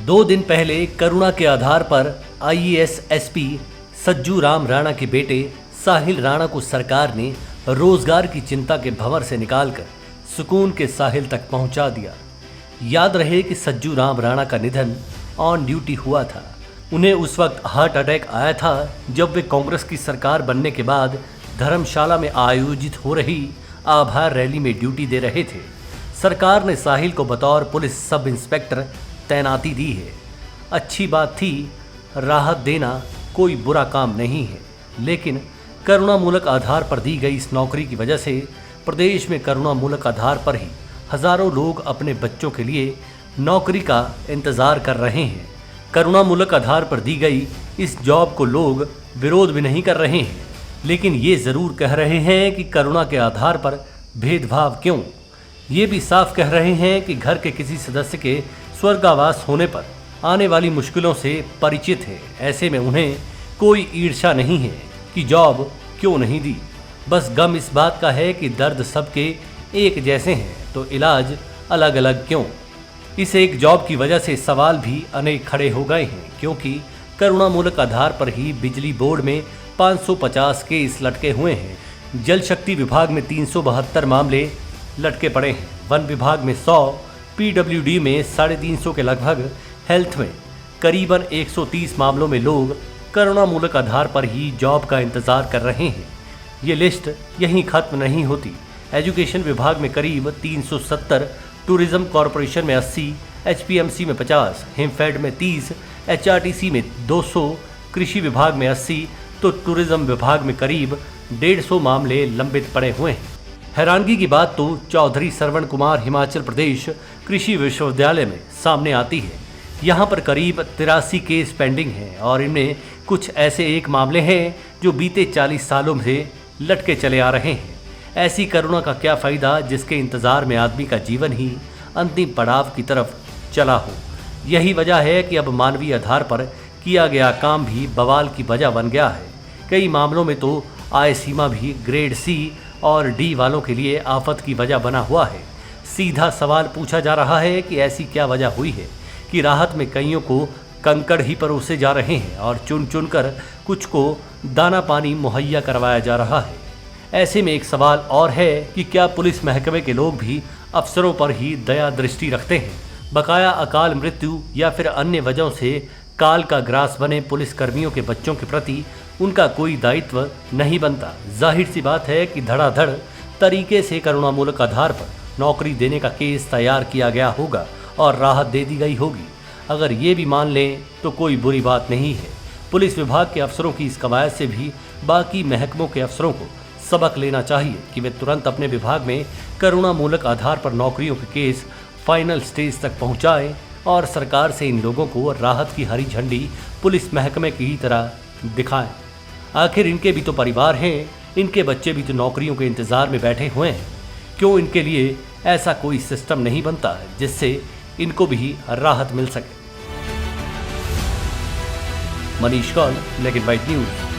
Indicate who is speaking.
Speaker 1: 2 दिन पहले करुणा के आधार पर आईएएस एसपी सज्जू राम राणा के बेटे साहिल राणा को सरकार ने रोजगार की चिंता के भंवर से निकालकर सुकून के साहिल तक पहुंचा दिया। याद रहे कि सज्जू राम राणा का निधन ऑन ड्यूटी हुआ था। उन्हें उस वक्त हार्ट अटैक आया था जब वे कांग्रेस की सरकार बनने के बाद धर्मशाला में आयोजित हो रही आभार रैली में ड्यूटी दे रहे थे। सरकार ने साहिल को बतौर पुलिस सब इंस्पेक्टर तैनाती दी है। अच्छी बात थी, राहत देना कोई बुरा काम नहीं है, लेकिन करुणामूलक आधार पर दी गई इस नौकरी की वजह से प्रदेश में करुणामूलक आधार पर ही हजारों लोग अपने बच्चों के लिए नौकरी का इंतजार कर रहे हैं। करुणामूलक आधार पर दी गई इस जॉब को लोग विरोध भी नहीं कर रहे हैं, लेकिन ये जरूर कह रहे हैं कि करुणा के आधार पर भेदभाव क्यों। ये भी साफ कह रहे हैं कि घर के किसी सदस्य के स्वर्गावास होने पर आने वाली मुश्किलों से परिचित है। ऐसे में उन्हें कोई ईर्ष्या नहीं है कि जॉब क्यों नहीं दी। बस गम इस बात का है कि दर्द सबके एक जैसे हैं तो इलाज अलग अलग क्यों। इस एक जॉब की वजह से सवाल भी अनेक खड़े हो गए हैं, क्योंकि करुणामूलक आधार पर ही बिजली बोर्ड में 550 केस लटके हुए हैं। जल शक्ति विभाग में 372 मामले लटके पड़े हैं। वन विभाग में 100, पीडब्ल्यूडी में 350 के लगभग, हेल्थ में करीबन 130 मामलों में लोग करुणामूलक आधार पर ही जॉब का इंतजार कर रहे हैं। ये लिस्ट यहीं खत्म नहीं होती। एजुकेशन विभाग में करीब 370, टूरिज्म कॉरपोरेशन में 80, एचपीएमसी में 50, हिमफेड में 30, एचआरटीसी में 200, कृषि विभाग में 80 तो टूरिज्म विभाग में करीब 150 मामले लंबित पड़े हुए हैं। हैरानगी की बात तो चौधरी श्रवण कुमार हिमाचल प्रदेश कृषि विश्वविद्यालय में सामने आती है। यहाँ पर करीब 83 केस पेंडिंग हैं और इनमें कुछ ऐसे एक मामले हैं जो बीते 40 सालों से लटके चले आ रहे हैं। ऐसी करुणा का क्या फ़ायदा जिसके इंतज़ार में आदमी का जीवन ही अंतिम पड़ाव की तरफ चला हो। यही वजह है कि अब मानवीय आधार पर किया गया काम भी बवाल की वजह बन गया है। कई मामलों में तो आय सीमा भी ग्रेड सी और डी वालों के लिए आफत की वजह बना हुआ है। सीधा सवाल पूछा जा रहा है कि ऐसी क्या वजह हुई है कि राहत में कईयों को कंकड़ ही परोसे जा रहे हैं और चुन चुन कर कुछ को दाना पानी मुहैया करवाया जा रहा है। ऐसे में एक सवाल और है कि क्या पुलिस महकमे के लोग भी अफसरों पर ही दया दृष्टि रखते हैं। बकाया अकाल मृत्यु या फिर अन्य वजहों से काल का ग्रास बने पुलिस कर्मियों के बच्चों के प्रति उनका कोई दायित्व नहीं बनता। जाहिर सी बात है कि धड़ाधड़ तरीके से करुणामूलक आधार पर नौकरी देने का केस तैयार किया गया होगा और राहत दे दी गई होगी। अगर ये भी मान लें तो कोई बुरी बात नहीं है। पुलिस विभाग के अफसरों की इस कवायद से भी बाकी महकमों के अफसरों को सबक लेना चाहिए कि वे तुरंत अपने विभाग में करुणामूलक आधार पर नौकरियों के केस फाइनल स्टेज तक पहुंचाएं और सरकार से इन लोगों को राहत की हरी झंडी पुलिस महकमे की तरह दिखाएं। आखिर इनके भी तो परिवार हैं, इनके बच्चे भी तो नौकरियों के इंतजार में बैठे हुए हैं। क्यों इनके लिए ऐसा कोई सिस्टम नहीं बनता जिससे इनको भी राहत मिल सके। Manish Kaul, black and white news.